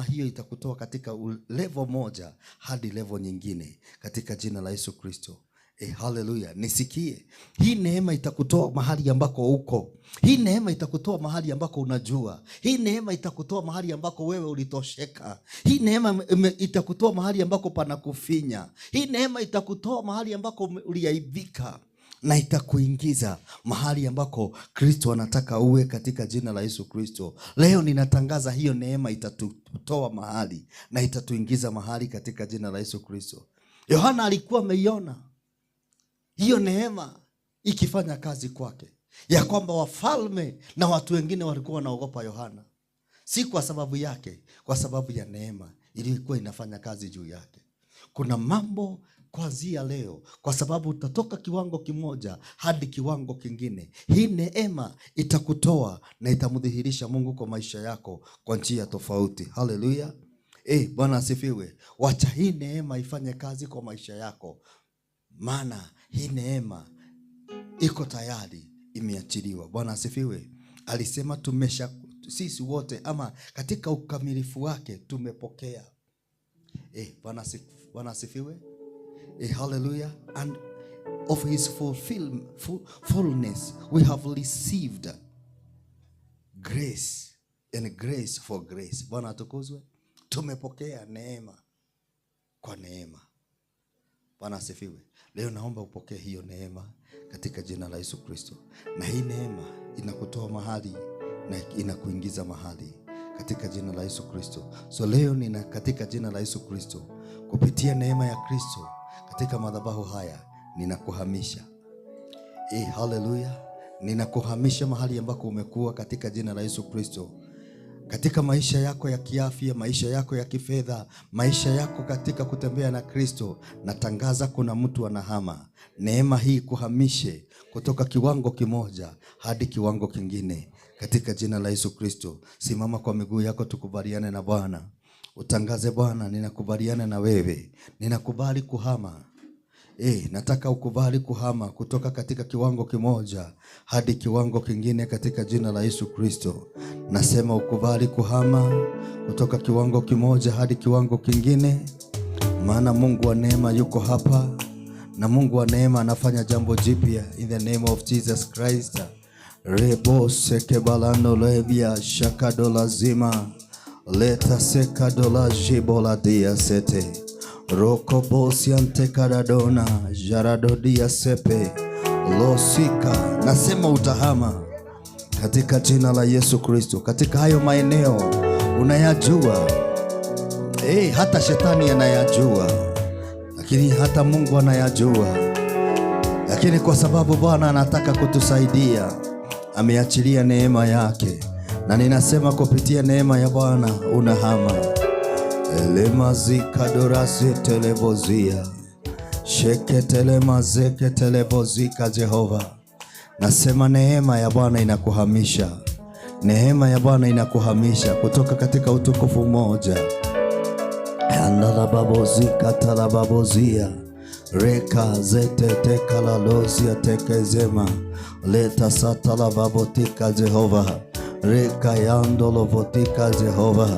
hiyo itakutoa katika level moja hadi level nyingine katika jina la Yesu Kristo. Haleluya. Nisikie. Hii neema itakutoa mahali ambako uko. Hii neema itakutoa mahali ambako unajua. Hii neema itakutoa mahali ambako wewe ulitosheka. Hii neema itakutoa mahali ambako panakufinya. Hii neema itakutoa mahali ambako uliaibika, na itakuingiza mahali ambako Kristo anataka uwe katika jina la Yesu Kristo. Leo ninatangaza hiyo neema itatutoa mahali na itatuingiza mahali katika jina la Yesu Kristo. Yohana alikuwa ameiona hiyo neema ikifanya kazi kwake, ya kwamba wafalme na watu wengine walikuwa wanaogopa Yohana, si kwa sababu yake, kwa sababu ya neema ilikuwa inafanya kazi juu yake. Kuna mambo kuanzia leo, kwa sababu utatoka kiwango kimoja hadi kiwango kingine, hii neema itakutoa na itamdhihirisha Mungu kwa maisha yako kwa njia tofauti. Haleluya. Bwana asifiwe. Wacha hii neema ifanye kazi kwa maisha yako, maana hii neema iko tayari, imeachiliwa. Bwana asifiwe. Alisema sisi wote ama katika ukamilifu wake tumepokea. Bwana asifiwe. Hallelujah. And of his fullness we have received grace and grace for grace. Bwana atukuzwe. Tumepokea neema kwa neema. Bwana asifiwe. Leo naomba upokee hiyo neema katika jina la Yesu Kristo. Na hii neema inakutoa mahali na inakuingiza mahali katika jina la Yesu Kristo. So leo katika jina la Yesu Kristo, kupitia neema ya Kristo katika madhabahu haya, ninakuhamisha. Hallelujah. Ninakuhamisha mahali ambako umekuwa katika jina la Yesu Kristo. Katika maisha yako ya kiafya, maisha yako ya kifedha, maisha yako katika kutembea na Kristo, natangaza kuna mtu anahama. Neema hii kuhamishe kutoka kiwango kimoja hadi kiwango kingine katika jina la Yesu Kristo. Simama kwa miguu yako, tukubaliane na Bwana. Utangaze, Bwana, ninakubaliana na wewe. Ninakubali kuhama. Nataka ukubali kuhama kutoka katika kiwango kimoja hadi kiwango kingine katika jina la Yesu Kristo. Nasema ukubali kuhama kutoka kiwango kimoja hadi kiwango kingine, maana Mungu wa neema yuko hapa, na Mungu wa neema anafanya jambo jipya in the name of Jesus Christ. Rebo seke balano levia shakado lazima leta seka dola jibola dia sete roko bosiante karadona jaradodia sepe losika. Nasema utahama katika jina la Yesu Kristo. Katika hayo maeneo unayajua, hata shetani anayajua, lakini hata Mungu anayajua, lakini kwa sababu Bwana anataka kutusaidia, ameachilia neema yake, na ninasema kupitia neema ya Bwana unahama. Elemazika dorasi telebozia sheke telemazeke telebozika. Jehova, nasema neema ya Bwana inakuhamisha. Neema ya Bwana inakuhamisha kutoka katika utukufu mmoja. Andalababozika talababozia reka zete tekalalosia tekezema leta satalababotika. Jehova, reka yandolobotika. Jehova,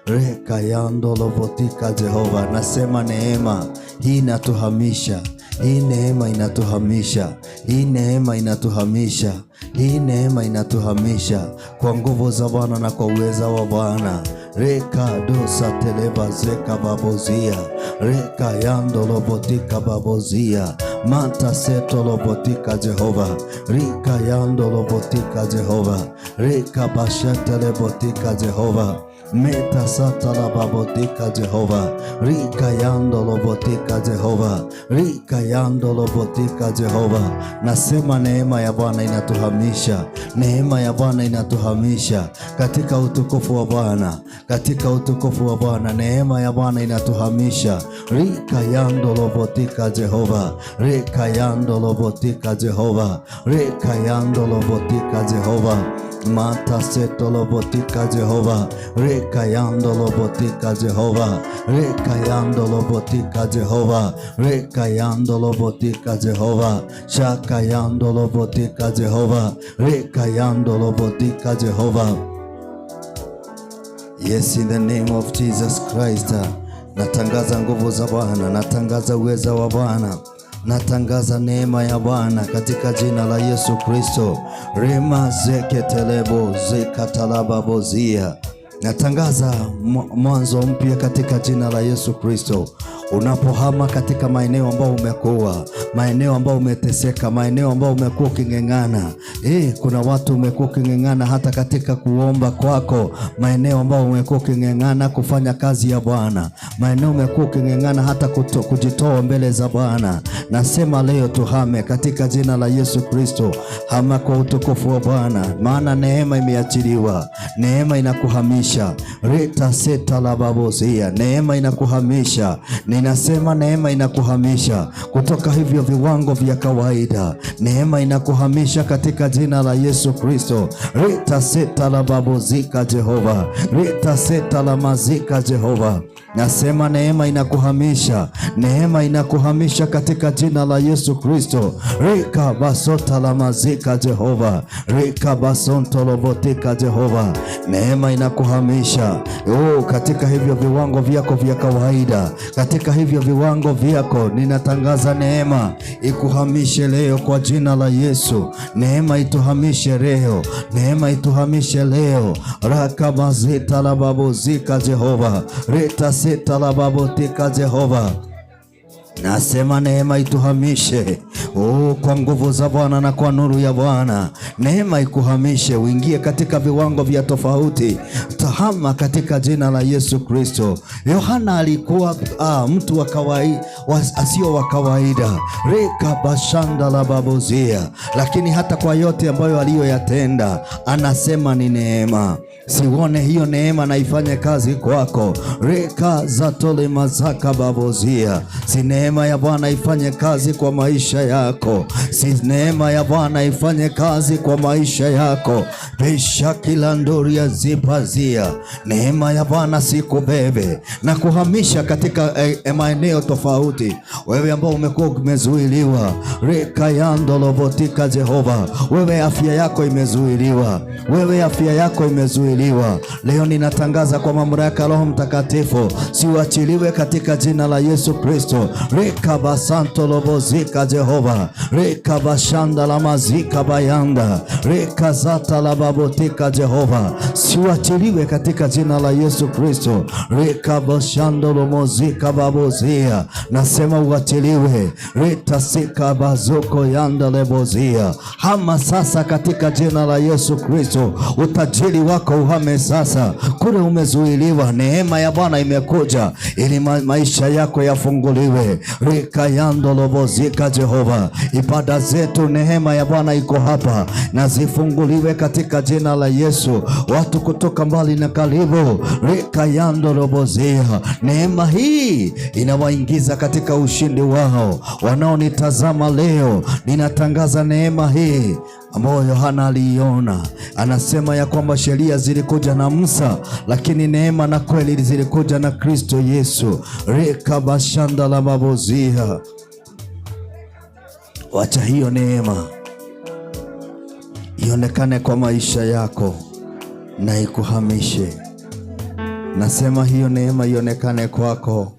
reka yandolobotika. Jehova, nasema neema hii inatuhamisha. Hii neema inatuhamisha. Hii neema inatuhamisha. Hii neema inatuhamisha kwa nguvu za Bwana na kwa uweza wa Bwana. Reka dosa televa zeka babozia reka yandolo botika babozia manta seto lobotika. Jehova, rika yandolo botika. Jehova, reka bashatele botika. Jehova, meta satala babotika. Jehova, rika yandolo botika. Jehova, rika yandolo botika. Jehova, nasema neema ya Bwana inatuhamisha. Neema ya Bwana inatuhamisha katika utukufu wa Bwana. Katika utukufu wa Bwana, neema ya Bwana inatuhamisha. Rika yandolo botika. Jehova, rika yandolo botika. Jehova, rika yandolo botika. Jehova, mata setolo botika. Jehova, rika yandolo botika. Jehova, rika yandolo botika. Jehova, rika yandolo botika. Jehova, shaka yandolo botika. Jehova, rika yandolo botika. Jehova, Yes, in the name of Jesus Christ. Natangaza nguvu za Bwana, natangaza uweza wa Bwana, natangaza neema ya Bwana katika jina la Yesu Kristo. Rema zeketelebo zekatalababozia. Natangaza mwanzo mpya katika jina la Yesu Kristo. Unapohama katika maeneo ambao umekuwa, maeneo ambao umeteseka, maeneo ambao umekuwa uking'eng'ana. Kuna watu umekuwa uking'eng'ana hata katika kuomba kwako, maeneo ambao umekuwa uking'eng'ana kufanya kazi ya Bwana, maeneo umekuwa uking'eng'ana hata kujitoa mbele za Bwana. Nasema leo tuhame katika jina la Yesu Kristo. Hama kwa utukufu wa Bwana, maana neema imeachiliwa. Neema inakuhamisha. Rita seta la babozia. Neema inakuhamisha. Ninasema neema inakuhamisha kutoka hivyo viwango vya kawaida. Neema inakuhamisha katika jina la Yesu Kristo. Rita seta la babozika Jehova. Rita seta la mazika Jehova. Nasema neema inakuhamisha. Neema inakuhamisha katika jina la Yesu Kristo. Rika basota la mazika Jehova. Rika basonto lobotika Jehova. Neema inakuhamisha katika hivyo viwango vyako vya kawaida. Katika hivyo viwango vyako ninatangaza neema ikuhamishe leo kwa jina la Yesu. Neema ituhamishe leo. Neema ituhamishe leo. Raka mazita la babozika Jehova. Rita sita la babotika Jehova. Nasema neema ituhamishe kwa nguvu za Bwana na kwa nuru ya Bwana. Neema ikuhamishe uingie katika viwango vya tofauti. Tahama katika jina la Yesu Kristo. Yohana alikuwa mtu wa kawaida, asio wa kawaida. Reka bashanda la babozia. Lakini hata kwa yote ambayo aliyoyatenda, anasema ni neema. Sione hiyo neema na ifanye kazi kwako. Reka zatole mazaka babozia. Si neema ya Bwana ifanye kazi kwa maisha yako. Si neema ya Bwana ifanye kazi kwa maisha yako. Pesha kila ndori ya zipazia. Neema ya Bwana sikubebe na kuhamisha katika maeneo tofauti. Wewe ambao umekuwa umezuiliwa, reka yandolo botika Jehova. Wewe afya yako imezuiliwa. Wewe afya yako imezuiliwa. Leo ninatangaza kwa mamlaka ya Roho Mtakatifu, siuachiliwe katika jina la Yesu Kristo. Reka basanto lobozika Jehova. Reka bashanda la mazika bayanda. Reka zata la babotika Jehova. Siuachiliwe katika jina la Yesu Kristo. Reka bashando lomozika babozia. Nasema uachiliwe. Rita sika bazuko yanda lebozia. Hama sasa katika jina la Yesu Kristo. Utajiri wako uhame sasa. Kule umezuiliwa, neema ya Bwana imekuja ili maisha yako yafunguliwe. Rika yando lobozika Jehova. Ibada zetu, neema ya Bwana iko hapa na zifunguliwe katika jina la Yesu. Watu kutoka mbali na karibu, rika yando lobozia. Neema hii inawaingiza katika ushindi wao. Wanaonitazama leo, ninatangaza neema hii ambayo Yohana aliiona. Anasema ya kwamba sheria zilikuja na Musa, lakini neema na kweli zilikuja na Kristo Yesu. Reka bashanda la babozia. Wacha hiyo neema ionekane kwa maisha yako na ikuhamishe. Nasema hiyo neema ionekane kwako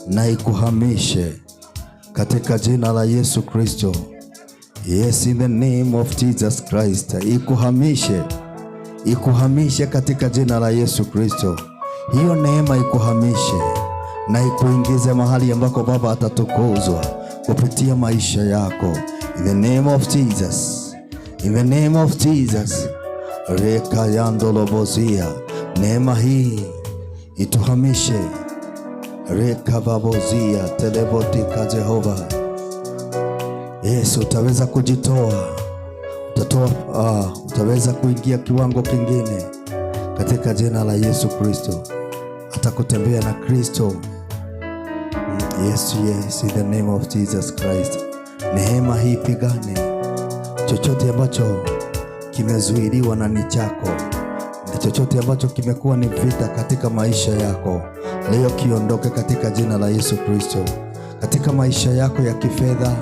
na ikuhamishe katika jina la Yesu Kristo. Yes, in the name of Jesus Christ. Ikuhamishe katika jina la Yesu Kristo. Hiyo neema ikuhamishe na ikuingize mahali ambako Baba atatukuzwa kupitia maisha yako. In the name of Jesus. In the name of Jesus. Reka yandolo bozia. Neema hii ituhamishe. Reka babozia telebotika Jehova. Yesu, utaweza kujitoa. Utaweza kuingia kiwango kingine katika jina la Yesu Kristo. Atakutembea na Kristo. Yes, in the name of Jesus Christ. Neema hii pigane chochote ambacho kimezuiliwa na ni chako, na chochote ambacho kimekuwa ni vita katika maisha yako, leo kiondoke katika jina la Yesu Kristo. Katika maisha yako ya kifedha,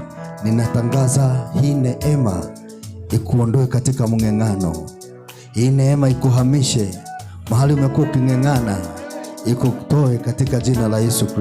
ninatangaza hii neema ikuondoe katika mng'eng'ano. Hii neema ikuhamishe Mahali umekuwa uking'eng'ana, ikutoe katika jina la Yesu Kristo.